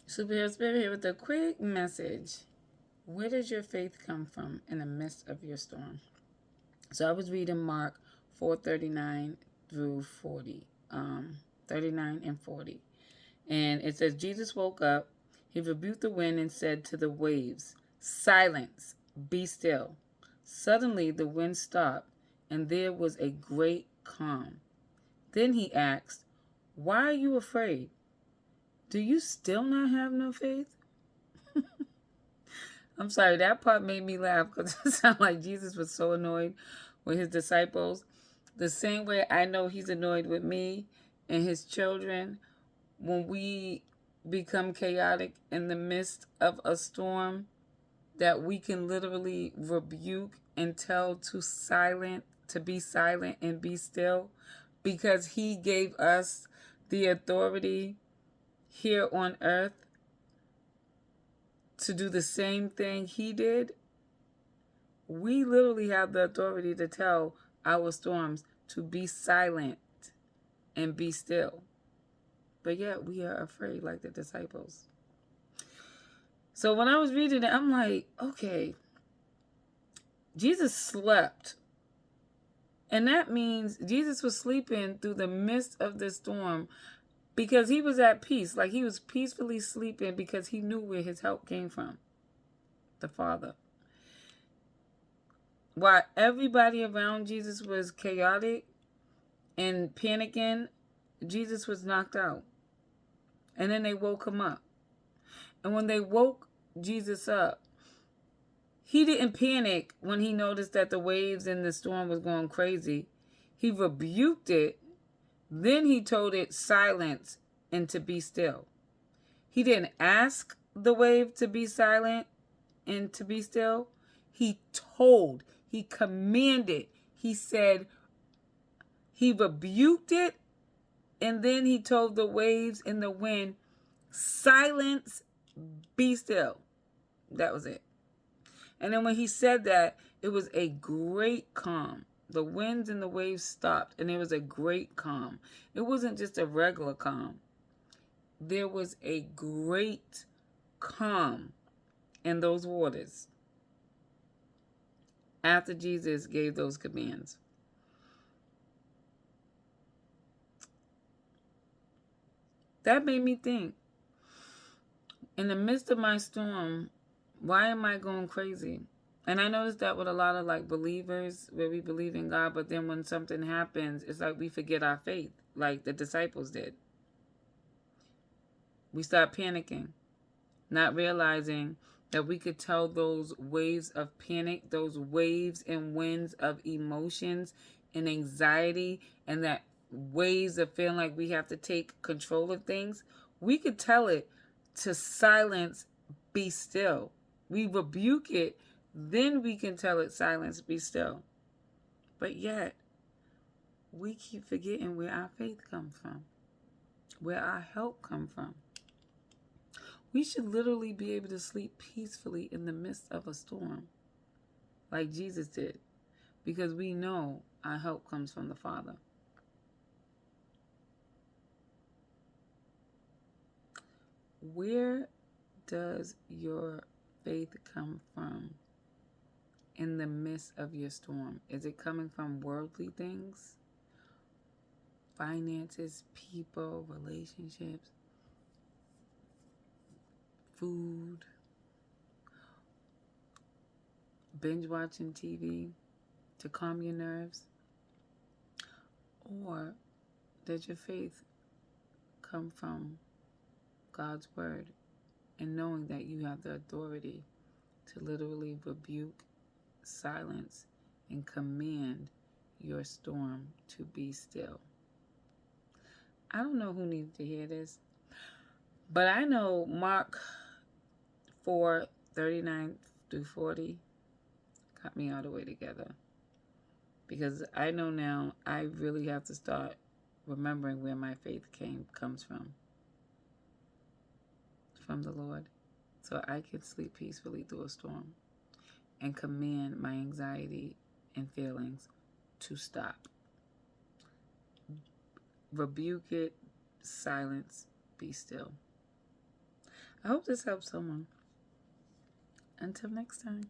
Superhero Spirit here with a quick message. Where does your faith come from in the midst of your storm? So I was reading Mark 4:39 through 40, 39 and 40. And it says, Jesus woke up, he rebuked the wind and said to the waves, "Silence, be still." Suddenly the wind stopped, and there was a great calm. Then he asked, "Why are you afraid? Do you still not have no faith?" I'm sorry, that part made me laugh because it sounded like Jesus was so annoyed with his disciples. The same way I know he's annoyed with me and his children when we become chaotic in the midst of a storm, that we can literally rebuke and tell to be silent and be still, because he gave us the authority here on earth to do the same thing he did. We literally have the authority to tell our storms to be silent and be still. But yet we are afraid like the disciples. So when I was reading it, I'm like, okay, Jesus slept. And that means Jesus was sleeping through the midst of the storm because he was at peace. Like he was peacefully sleeping because he knew where his help came from, the Father. While everybody around Jesus was chaotic and panicking, Jesus was knocked out. And then they woke him up. And when they woke Jesus up, he didn't panic when he noticed that the waves and the storm was going crazy. He rebuked it. Then he told it silence and to be still. He didn't ask the wave to be silent and to be still. He commanded, he said, he rebuked it, and then he told the waves and the wind, "Silence, be still." That was it. And then when he said that, it was a great calm. The winds and the waves stopped, and there was a great calm. It wasn't just a regular calm. There was a great calm in those waters after Jesus gave those commands. That made me think, in the midst of my storm, why am I going crazy? And I noticed that with a lot of like believers, where we believe in God, but then when something happens, it's like we forget our faith, like the disciples did. We start panicking, not realizing that we could tell those waves of panic, those waves and winds of emotions and anxiety, and that waves of feeling like we have to take control of things. We could tell it to silence, be still. We rebuke it, then we can tell it silence, be still. But yet, we keep forgetting where our faith comes from, where our help comes from. We should literally be able to sleep peacefully in the midst of a storm, like Jesus did, because we know our help comes from the Father. Where does your faith come from in the midst of your storm? Is it coming from worldly things? Finances, people, relationships, food, binge watching TV to calm your nerves? Or does your faith come from God's word and knowing that you have the authority to literally rebuke, silence, and command your storm to be still? I don't know who needs to hear this, but I know Mark 4:39 through 40 got me all the way together, because I know now I really have to start remembering where my faith comes from the Lord, so I can sleep peacefully through a storm and command my anxiety and feelings to stop. Rebuke it, silence, be still. I hope this helps someone. Until next time.